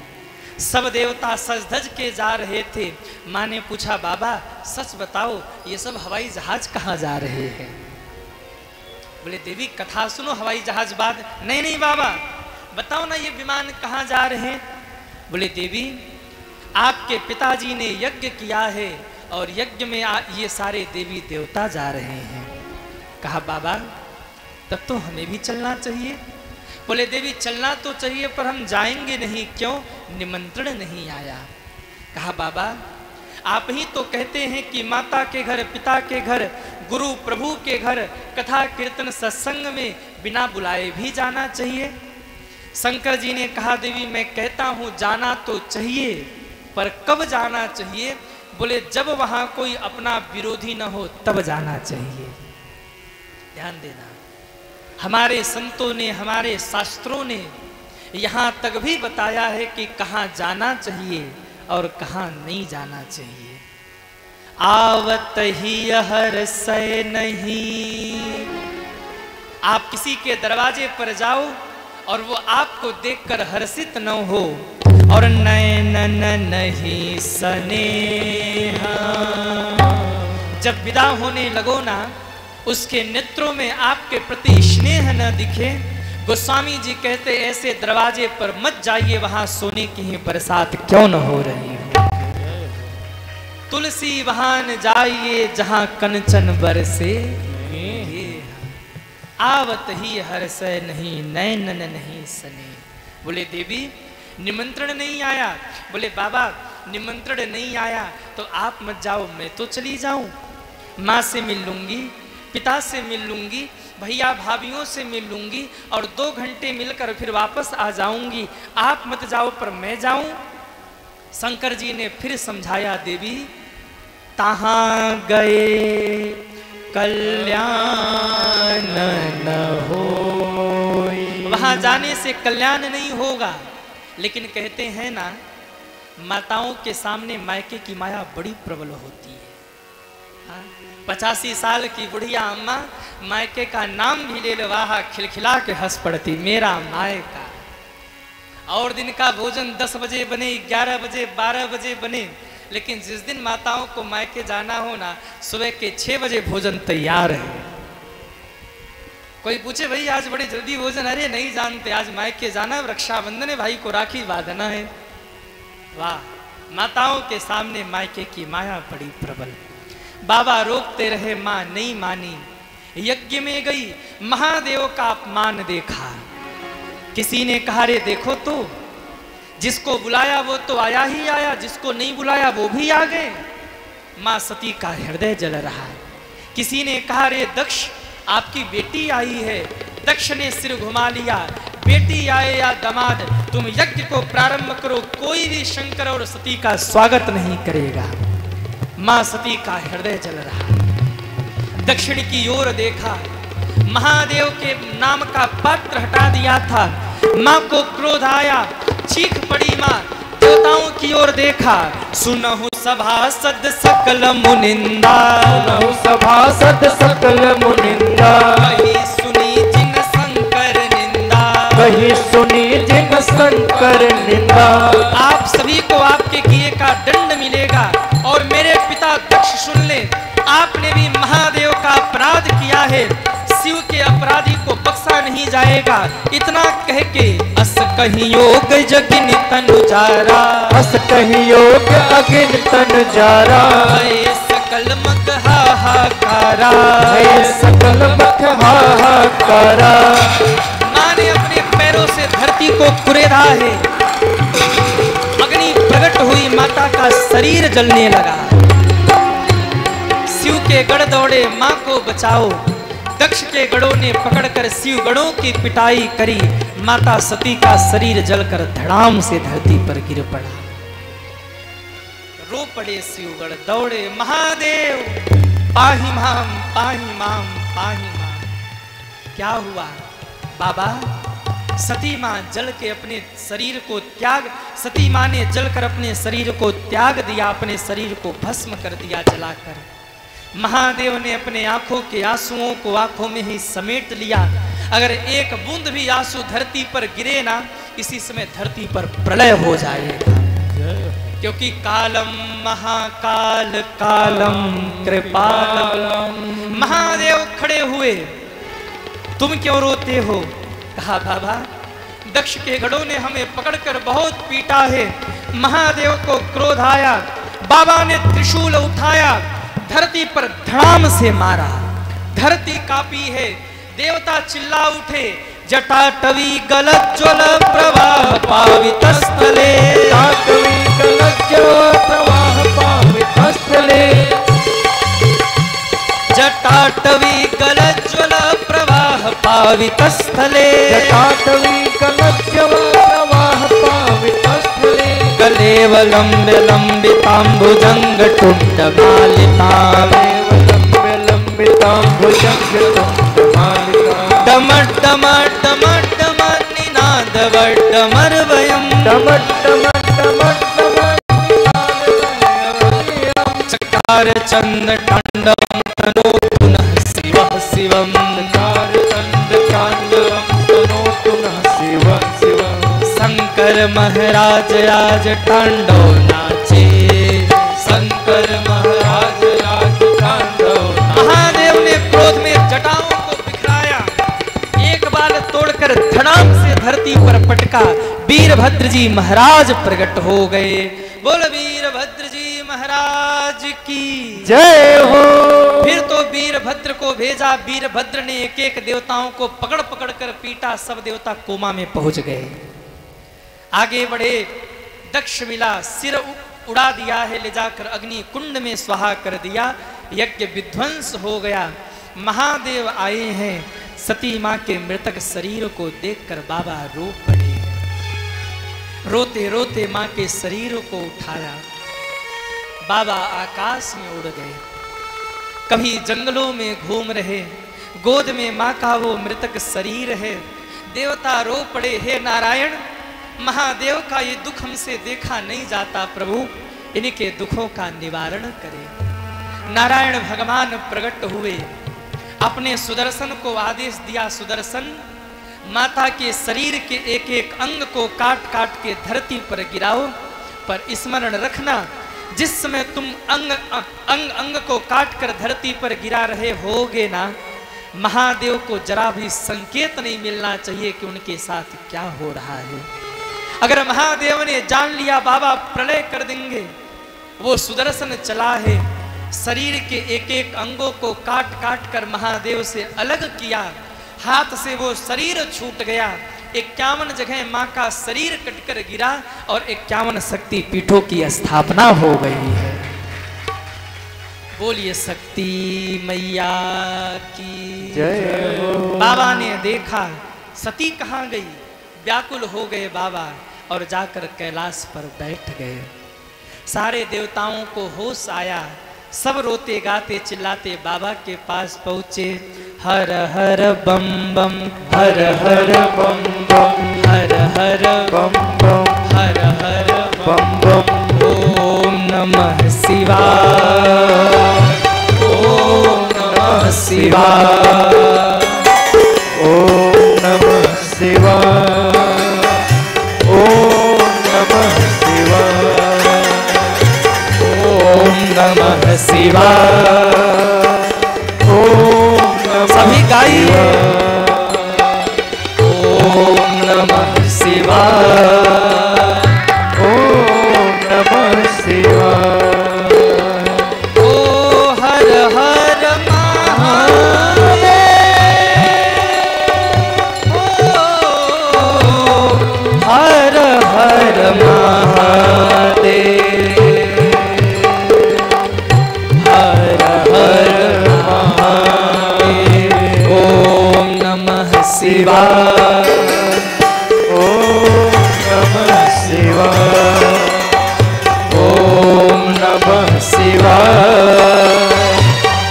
सब देवता सज धज के जा रहे थे। माँ ने पूछा, बाबा सच बताओ ये सब हवाई जहाज कहाँ जा रहे हैं? बोले देवी कथा सुनो, हवाई जहाज बाद। नहीं नहीं बाबा बताओ ना ये विमान कहाँ जा रहे हैं? बोले देवी आपके पिताजी ने यज्ञ किया है और यज्ञ में ये सारे देवी देवता जा रहे हैं। कहा बाबा तब तो हमें भी चलना चाहिए। बोले देवी चलना तो चाहिए पर हम जाएंगे नहीं। क्यों? निमंत्रण नहीं आया। कहा बाबा आप ही तो कहते हैं कि माता के घर, पिता के घर, गुरु प्रभु के घर कथा कीर्तन सत्संग में बिना बुलाए भी जाना चाहिए। शंकर जी ने कहा देवी मैं कहता हूँ जाना तो चाहिए, पर कब जाना चाहिए? बोले जब वहाँ कोई अपना विरोधी न हो तब जाना चाहिए। ध्यान देना, हमारे संतों ने, हमारे शास्त्रों ने यहाँ तक भी बताया है कि कहाँ जाना चाहिए और कहाँ नहीं जाना चाहिए। आवत ही हर्षय नहीं। आप किसी के दरवाजे पर जाओ और वो आपको देखकर हर्षित न हो, और नैनन नहीं स्नेहा। जब विदा होने लगो ना, उसके नेत्रों में आपके प्रति स्नेह न दिखे, गोस्वामी जी कहते ऐसे दरवाजे पर मत जाइए, वहां सोने की ही बरसात क्यों न हो रही हो। तुलसी वहान जाइए जहां कंचन बरसे, आवत ही हर्ष नहीं नैनन नहीं सने। बोले देवी निमंत्रण नहीं आया। बोले बाबा निमंत्रण नहीं आया तो आप मत जाओ, मैं तो चली जाऊं। माँ से मिल लूंगी, पिता से मिल लूंगी, भैया भाभीियों से मिल लूंगी और 2 घंटे मिलकर फिर वापस आ जाऊंगी। आप मत जाओ पर मैं जाऊं। शंकर जी ने फिर समझाया, देवी तहां गए कल्याण न होई। वहां जाने से कल्याण नहीं होगा। लेकिन कहते हैं ना, माताओं के सामने मायके की माया बड़ी प्रबल होती है। 85 साल की बुढ़िया अम्मा मायके का नाम भी ले लवाहा, खिलखिला के हंस पड़ती, मेरा मायका। और दिन का भोजन 10 बजे बने, 11 बजे, 12 बजे बने, लेकिन जिस दिन माताओं को मायके जाना हो ना, सुबह के 6 बजे भोजन तैयार है। कोई पूछे भाई आज बड़ी जल्दी भोजन, अरे नहीं जानते, आज मायके जाना, रक्षाबंधन है, भाई को राखी बांधना है। वाह, माताओं के सामने मायके की माया बड़ी प्रबल। बाबा रोकते रहे, मां नहीं मानी। यज्ञ में गई, महादेव का अपमान देखा। किसी ने कहा रे देखो तो, जिसको बुलाया वो तो आया ही आया, जिसको नहीं बुलाया वो भी आ गए। मां सती का हृदय जल रहा है। किसी ने कहा रे दक्ष आपकी बेटी आई है। दक्ष ने सिर घुमा लिया, बेटी आए या दामाद, तुम यज्ञ को प्रारंभ करो, कोई भी शंकर और सती का स्वागत नहीं करेगा। मां सती का हृदय जल रहा। दक्षिण की ओर देखा, महादेव के नाम का पात्र हटा दिया था। मां को क्रोध आया, चीख पड़ी मां, देवताओं की ओर देखा। सुनहु सभासद सकल मुनिंदा, सुनहु सभासद सकल मुनिंदा, कही सुनी जिन शंकर निंदा, कही सुनी जिन शंकर निंदा। आप सभी को आपके किए का दंड मिलेगा। और मेरे पिता दक्ष सुन ले, आपने भी महादेव का अपराध किया है, शिव के अपराधी को बख्शा नहीं जाएगा। इतना कह के अस कहीं योग जगिन तनु जारा, अस कहीं योग अगिन तन जारा, है सकल मख हाहाकारा, है सकल मख हाहाकारा। माँ ने अपने पैरों से धरती को कुरेदा है। अग्नि प्रकट हुई, माता का शरीर जलने लगा। शिव के गढ़ दौड़े, माँ को बचाओ। दक्ष के गढ़ों ने पकड़कर शिव गढ़ों की पिटाई करी। माता सती का शरीर जलकर धड़ाम से धरती पर गिर पड़ा। रो पड़े शिवगढ़, दौड़े महादेव पाही माम पाही माम पाही माम। क्या हुआ बाबा? सती मां जल के अपने शरीर को त्याग, सती मां ने जलकर अपने शरीर को त्याग दिया, अपने शरीर को भस्म कर दिया जलाकर। महादेव ने अपने आंखों के आंसुओं को आंखों में ही समेट लिया। अगर एक बूंद भी आंसू धरती पर गिरे ना, इसी समय धरती पर प्रलय हो जाएगा। क्योंकि कालम महाकाल कालम कृपालम। महादेव खड़े हुए, तुम क्यों रोते हो? कहा बाबा दक्ष के गढ़ों ने हमें पकड़कर बहुत पीटा है। महादेव को क्रोध आया, बाबा ने त्रिशूल उठाया, धरती पर धड़ाम से मारा। धरती कांपी है, देवता चिल्ला उठे, जटाटवी गलज्ज्वल प्रवाह पावितस्थले, जटाटवी गलज्ज्वल प्रवाह पावितस्थले, जटाटवी गलज्ज्वल प्रवाह पावितस्थले, जटाटवी गलज्ज्वल प्रवाह पावितस्थले। कलेवलंब लंबितांबुजंग टुंडमालितां, लंबितांबुजंग टुंडमालितां, डमट डमट डमट डमट निनाद वड्डमर वयम्, डमट डमट डमट डमट निनाद वयम्। चकार चंद तांडवं तनोतु नः शिवः शिवम्, चकार चंद तांडवं तनोतु नः शिवः शिवम्। शंकर महाराज महाराज आज तांडव नाचे, शंकर महाराज आज तांडव नाचे। महादेव ने क्रोध में जटाओं को बिखराया, एक बाल तोड़कर धड़ाम से धरती पर पटका। वीरभद्र जी महाराज प्रकट हो गए। बोल वीरभद्र जी महाराज की जय हो। फिर तो वीरभद्र को भेजा। वीरभद्र ने एक एक देवताओं को पकड़ पकड़ कर पीटा। सब देवता कोमा में पहुंच गए। आगे बढ़े, दक्ष मिला, सिर उड़ा दिया है, ले जाकर अग्नि कुंड में स्वाहा कर दिया। यज्ञ विध्वंस हो गया। महादेव आए हैं। सती मां के मृतक शरीर को देखकर बाबा रो पड़े। रोते रोते मां के शरीर को उठाया। बाबा आकाश में उड़ गए। कभी जंगलों में घूम रहे, गोद में मां का वो मृतक शरीर है। देवता रो पड़े, हे नारायण, महादेव का ये दुख हमसे देखा नहीं जाता, प्रभु इनके दुखों का निवारण करें। नारायण भगवान प्रकट हुए, अपने सुदर्शन को आदेश दिया, सुदर्शन माता के शरीर के एक एक अंग को काट काट के धरती पर गिराओ। पर स्मरण रखना, जिस समय तुम अंग अंग को काट कर धरती पर गिरा रहे होगे ना, महादेव को जरा भी संकेत नहीं मिलना चाहिए कि उनके साथ क्या हो रहा है। अगर महादेव ने जान लिया बाबा प्रलय कर देंगे, वो सुदर्शन चला है, शरीर के एक एक अंगों को काट काट कर महादेव से अलग किया। हाथ से वो शरीर छूट गया। 51 जगह मां का शरीर कटकर गिरा और 51 शक्ति पीठों की स्थापना हो गई है। बोलिए शक्ति मैया की जय हो। बाबा ने देखा सती कहाँ गई, व्याकुल हो गए बाबा और जाकर कैलाश पर बैठ गए। सारे देवताओं को होश आया, सब रोते गाते चिल्लाते बाबा के पास पहुँचे। हर हर बम बम, हर हर बम बम, हर हर बम बम, हर हर बम बम। ओम नमः शिवाय, ओम नमः शिवाय, ओम नमः शिवाय, ओम नमः शिवाय, ओम नमः शिवाय। सभी गाइए। ओम नमः शिवाय, ओम नमः शिवाय। ओ हर हर महादेव, ओ हर हर महादेव, हर हर महादेव। ओम नमः शिवाय, ओम नमः शिवाय, ओम नमः शिवाय,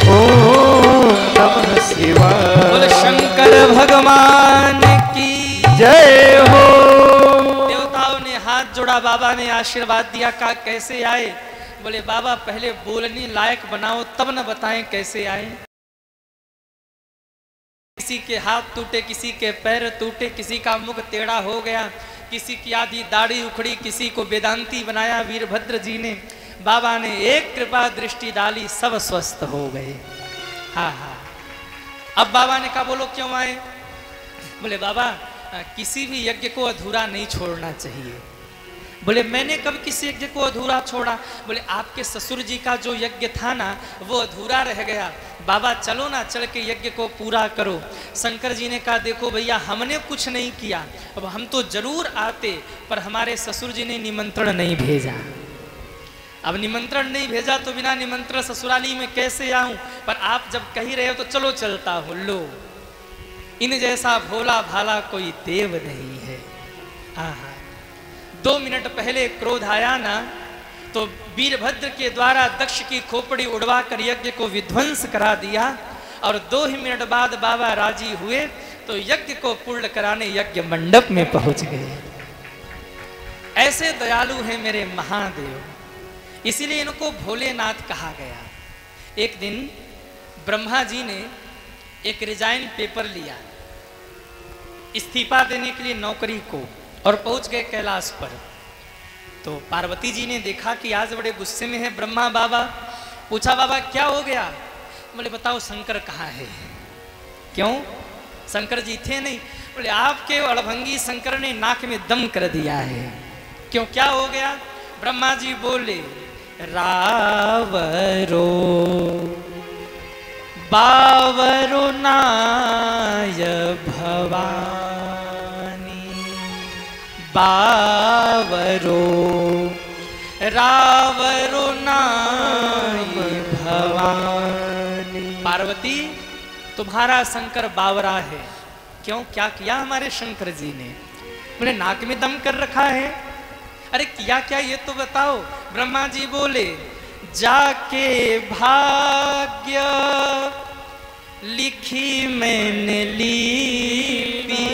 ओम नमः शिवाय। बोले शंकर भगवान की जय हो। देवताओं ने हाथ जोड़ा, बाबा ने आशीर्वाद दिया। कहा कैसे आए? बोले बाबा पहले बोलने लायक बनाओ तब न बताएं कैसे आए। किसी के हाथ टूटे, किसी के पैर टूटे, किसी का मुख टेढ़ा हो गया, किसी की आधी दाढ़ी उखड़ी, किसी को वेदांती बनाया वीरभद्र जी ने। बाबा ने एक कृपा दृष्टि डाली, सब स्वस्थ हो गए। हाँ हाँ। अब बाबा ने कहा बोलो क्यों आए? बोले बाबा किसी भी यज्ञ को अधूरा नहीं छोड़ना चाहिए। बोले मैंने कब किसी यज्ञ को अधूरा छोड़ा? बोले आपके ससुर जी का जो यज्ञ था ना वो अधूरा रह गया। बाबा चलो ना, चल के यज्ञ को पूरा करो। शंकर जी ने कहा देखो भैया हमने कुछ नहीं किया, अब हम तो जरूर आते, पर हमारे ससुर जी ने निमंत्रण नहीं भेजा। अब निमंत्रण नहीं भेजा तो बिना निमंत्रण ससुराली में कैसे आऊं? पर आप जब कही रहे हो तो चलो चलता हूं। लो, इन जैसा भोला भाला कोई देव नहीं है। हाँ हाँ। 2 मिनट पहले क्रोध आया ना तो वीरभद्र के द्वारा दक्ष की खोपड़ी उड़वा कर यज्ञ को विध्वंस करा दिया, और 2 ही मिनट बाद बाबा राजी हुए तो यज्ञ को पूर्ण कराने यज्ञ मंडप में पहुंच गए। ऐसे दयालु हैं मेरे महादेव, इसीलिए इनको भोलेनाथ कहा गया। एक दिन ब्रह्मा जी ने एक रिजाइन पेपर लिया इस्तीफा देने के लिए नौकरी को, और पहुंच गए कैलाश पर। तो पार्वती जी ने देखा कि आज बड़े गुस्से में है ब्रह्मा बाबा। पूछा बाबा क्या हो गया? बोले बताओ शंकर कहाँ है? क्यों? शंकर जी थे नहीं। बोले आपके अड़भंगी शंकर ने नाक में दम कर दिया है। क्यों, क्या हो गया? ब्रह्मा जी बोले रावरो बावरो नाय भवानी, बावरो रावरो नाय भवानी। पार्वती तुम्हारा शंकर बावरा है। क्यों, क्या किया हमारे शंकर जी ने? बोले नाक में दम कर रखा है। अरे किया क्या ये तो बताओ। ब्रह्मा जी बोले जाके भाग्य लिखी मैंने लिपि,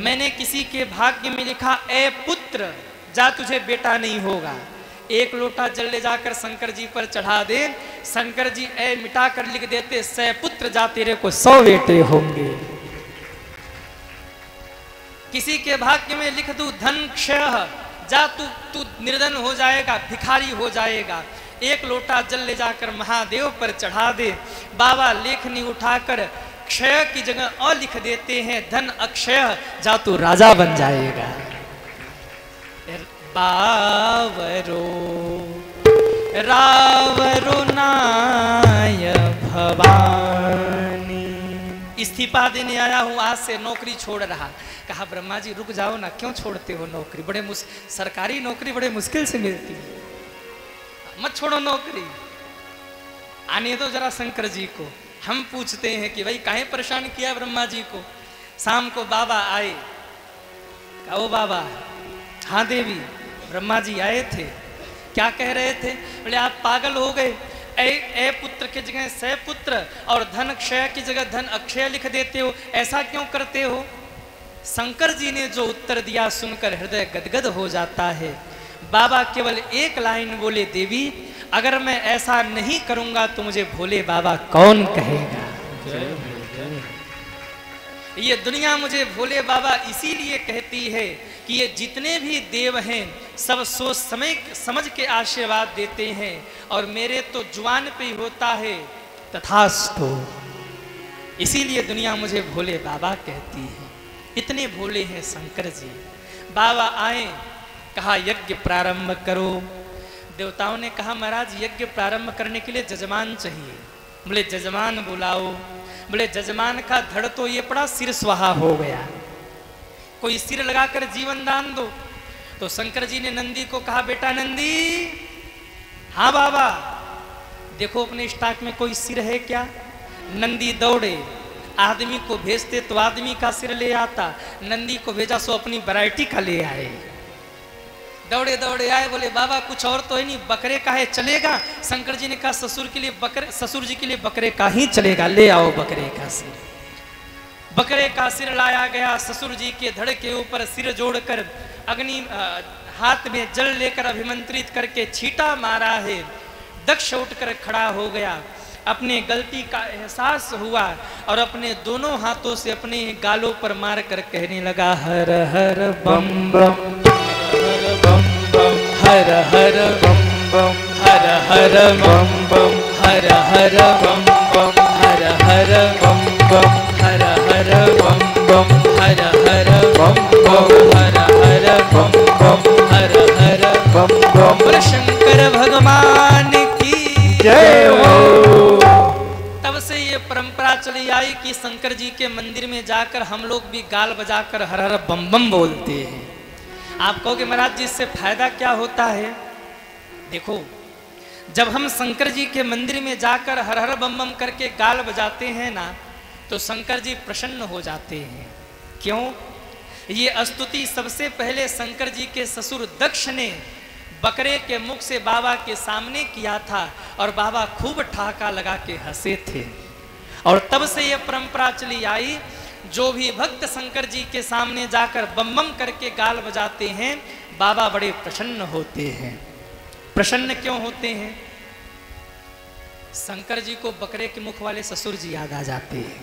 मैंने किसी के भाग्य में लिखा ए पुत्र जा तुझे बेटा नहीं होगा। एक लोटा जल ले जाकर शंकर जी पर चढ़ा दे, शंकर जी ए मिटा कर लिख देते 100 पुत्र जा तेरे को 100 बेटे होंगे। किसी के भाग्य में लिख दूं धन क्षय जा तू निर्धन हो जाएगा, भिखारी हो जाएगा। एक लोटा जल ले जाकर महादेव पर चढ़ा दे, बाबा लेखनी उठाकर क्षय की जगह अ लिख देते हैं धन अक्षय जा तू राजा बन जाएगा। बावरो रावरो नाय भवानी। इस्तीफा देने आया हूं, आज से नौकरी छोड़ रहा। कहा ब्रह्मा जी रुक जाओ ना, क्यों छोड़ते हो नौकरी? सरकारी नौकरी बड़े मुश्किल से मिलती है, मत छोड़ो नौकरी। आने दो जरा शंकर जी को। हम पूछते हैं कि भाई काहे परेशान किया ब्रह्मा जी को? शाम को बाबा आए। कहा ओ बाबा। हाँ देवी। ब्रह्मा जी आए थे। क्या कह रहे थे? बोले आप पागल हो गए, ए पुत्र की जगह 100 पुत्र और धन क्षय की जगह धन अक्षय लिख देते हो, ऐसा क्यों करते हो? शंकर जी ने जो उत्तर दिया सुनकर हृदय गदगद हो जाता है। बाबा केवल एक लाइन बोले देवी अगर मैं ऐसा नहीं करूंगा तो मुझे भोले बाबा कौन कहेगा? ये दुनिया मुझे भोले बाबा इसीलिए कहती है कि ये जितने भी देव हैं सब सोच समझ के आशीर्वाद देते हैं और मेरे तो जुबान पे ही होता है तथास्तु। इसीलिए दुनिया मुझे भोले बाबा कहती है। इतने भोले हैं शंकर जी। बाबा आए, कहा यज्ञ प्रारंभ करो। देवताओं ने कहा महाराज यज्ञ प्रारंभ करने के लिए जजमान चाहिए। बोले जजमान बुलाओ। बोले जजमान का धड़ तो ये पड़ा सिर स्वाहा हो गया, कोई सिर लगाकर जीवन दान दो। तो शंकर जी ने नंदी को कहा बेटा नंदी। हाँ बाबा। देखो अपने स्टॉक में कोई सिर है क्या? नंदी दौड़े, आदमी को भेजते तो आदमी का सिर ले आता, नंदी को भेजा सो अपनी वैरायटी का ले आए। दौड़े दौड़े आए, बोले बाबा कुछ और तो है नहीं, बकरे का है चलेगा? शंकर जी ने कहा ससुर जी के लिए बकरे का ही चलेगा, ले आओ बकरे का सिर। बकरे का सिर लाया गया। ससुर जी के धड़ के ऊपर सिर जोड़कर अग्नि हाथ में जल लेकर अभिमंत्रित करके छींटा मारा है। दक्ष उठकर खड़ा हो गया, अपने गलती का एहसास हुआ और अपने दोनों हाथों से अपने गालों पर मार कर कहने लगा हर हर बम बम हर हर बम बम हर हर बम बम हर हर बम बम हर हर बम बम हर हर बम बम हर हर बम बम हर हर बम बम हर हर बम बम। शंकर भगवान की जय हो। तब से ये परंपरा चली आई कि शंकर जी के मंदिर में जाकर हम लोग भी गाल बजाकर हर हर बम बम बोलते हैं। आप कहोगे महाराज जी इससे फायदा क्या होता है? देखो जब हम शंकर जी के मंदिर में जाकर हर हर बम बम करके गाल बजाते हैं ना तो शंकर जी प्रसन्न हो जाते हैं। क्यों? ये स्तुति सबसे पहले शंकर जी के ससुर दक्ष ने बकरे के मुख से बाबा के सामने किया था और बाबा खूब ठहाका लगा के हंसे थे और तब से यह परंपरा चली आई। जो भी भक्त शंकर जी के सामने जाकर बम बम करके गाल बजाते हैं बाबा बड़े प्रसन्न होते हैं। प्रसन्न क्यों होते हैं? शंकर जी को बकरे के मुख वाले ससुर जी याद आ जाते हैं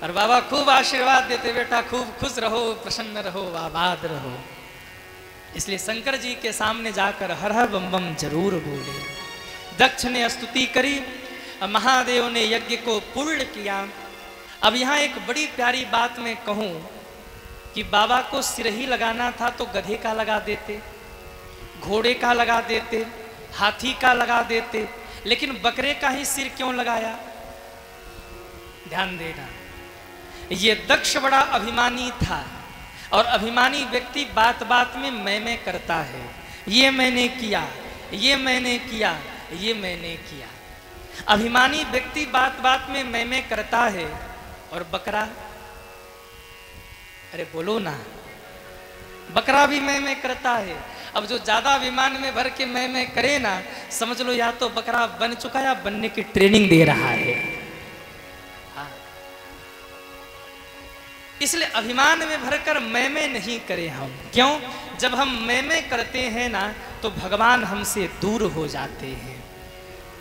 और बाबा खूब आशीर्वाद देते बेटा खूब खुश रहो, प्रसन्न रहो, आबाद रहो। इसलिए शंकर जी के सामने जाकर हर हर बम बम जरूर बोले। दक्ष ने स्तुति करी, महादेव ने यज्ञ को पूर्ण किया। अब यहाँ एक बड़ी प्यारी बात मैं कहूँ कि बाबा को सिर ही लगाना था तो गधे का लगा देते, घोड़े का लगा देते, हाथी का लगा देते, लेकिन बकरे का ही सिर क्यों लगाया? ध्यान देना, ये दक्ष बड़ा अभिमानी था और अभिमानी व्यक्ति बात बात में मैं करता है। ये मैंने किया, ये मैंने किया, ये मैंने किया। अभिमानी व्यक्ति बात बात में मैं करता है। और बकरा, अरे बोलो ना, बकरा भी मैं करता है। अब जो ज्यादा विमान में भर के मैं करे ना, समझ लो या तो बकरा बन चुका या बनने की ट्रेनिंग दे रहा है। हाँ। इसलिए अभिमान में भरकर मैं नहीं करे हम। क्यों? जब हम मैं करते हैं ना तो भगवान हमसे दूर हो जाते हैं।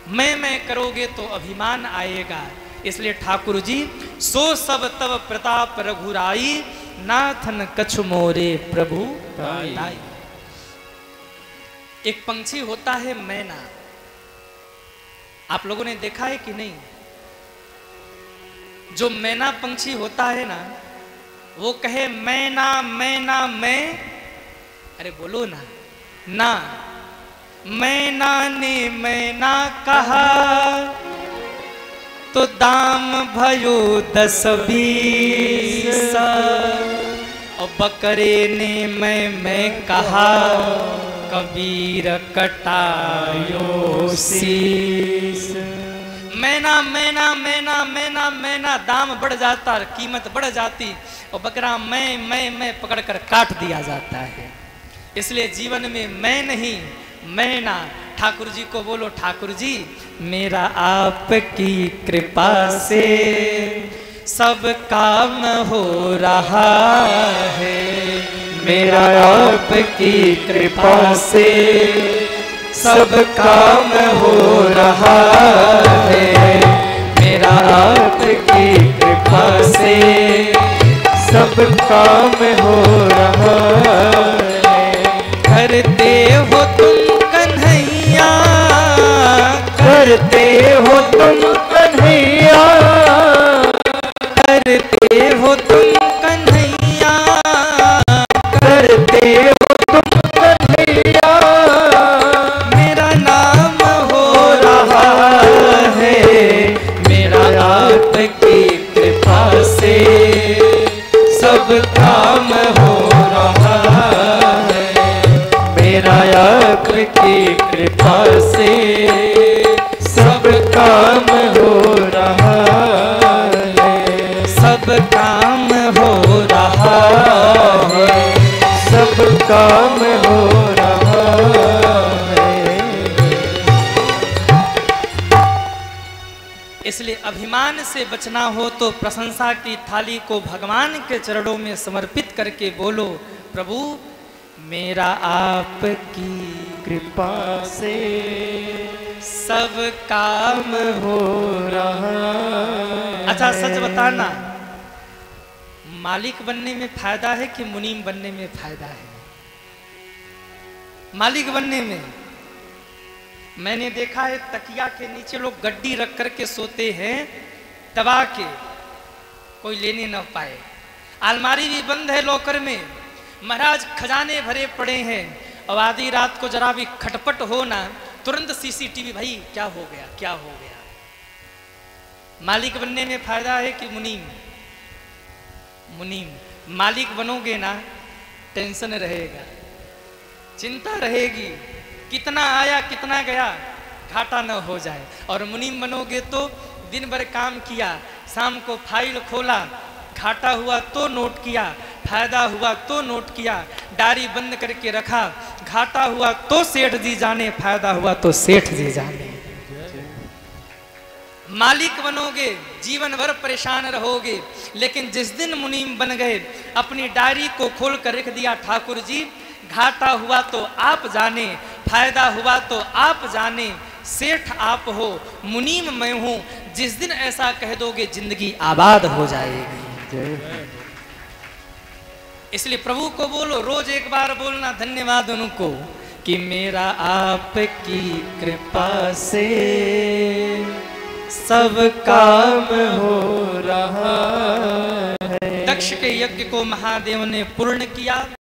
मैं करोगे तो अभिमान आएगा। इसलिए ठाकुर जी, सो सब तब प्रताप रघुराई, नाथन कछु मोरे प्रभु दाई। एक पंछी होता है मैना, आप लोगों ने देखा है कि नहीं? जो मैना पंछी होता है ना, वो कहे मैना मैना मैं, अरे बोलो ना, ना मैना ने मैना कहा तो दाम भयो 10-20, और बकरे ने मैं कहा कबीर कटायो शीस। मैना मैना मैना मैना मैना दाम बढ़ जाता, कीमत बढ़ जाती, और बकरा मैं पकड़कर काट दिया जाता है। इसलिए जीवन में मैं नहीं, मैना। ठाकुर जी को बोलो, ठाकुर जी मेरा आपकी कृपा से सब काम हो रहा है, मेरा आपकी कृपा से सब काम हो रहा है, मेरा आपकी कृपा से सब काम हो रहा है। करते हो तुम कन्हैया, करते हो तुम कन्हैया, करते हो तुम कन्हैया, करते हो तुम कन्हैया, मेरा नाम हो रहा है, मेरा आपकी कृपा से सब काम हो रहा है, मेरा आपकी कृपा से सब काम हो रहा है, सब काम हो रहा है, सब काम हो रहा है। इसलिए अभिमान से बचना हो तो प्रशंसा की थाली को भगवान के चरणों में समर्पित करके बोलो, प्रभु मेरा आपकी कृपा से सब काम हो रहा है। अच्छा सच बताना, मालिक बनने में फायदा है कि मुनीम बनने में फायदा है? मालिक बनने में। मैंने देखा है तकिया के नीचे लोग गड्डी रख करके सोते हैं दबा के, कोई लेने न पाए। अलमारी भी बंद है लॉकर में, महाराज खजाने भरे पड़े हैं, और आधी रात को जरा भी खटपट हो ना, तुरंत सीसीटीवी, भाई क्या हो गया, क्या हो गया। मालिक बनने में फायदा है कि मुनीम? मुनीम। मालिक बनोगे ना टेंशन रहेगा, चिंता रहेगी, कितना आया कितना गया, घाटा न हो जाए। और मुनीम बनोगे तो दिन भर काम किया, शाम को फाइल खोला, घाटा हुआ तो नोट किया, फायदा हुआ तो नोट किया, डायरी बंद करके रखा, घाटा हुआ तो सेठ जी जाने, फायदा हुआ तो सेठ जी जाने। मालिक बनोगे जीवन भर परेशान रहोगे, लेकिन जिस दिन मुनीम बन गए, अपनी डायरी को खोल कर रख दिया, ठाकुर जी घाटा हुआ तो आप जाने, फायदा हुआ तो आप जाने, सेठ आप हो, मुनीम मैं हूं। जिस दिन ऐसा कह दोगे जिंदगी आबाद हो जाएगी। इसलिए प्रभु को बोलो, रोज एक बार बोलना धन्यवाद उनको कि मेरा आपकी कृपा से सब काम हो रहा है। दक्ष के यज्ञ को महादेव ने पूर्ण किया।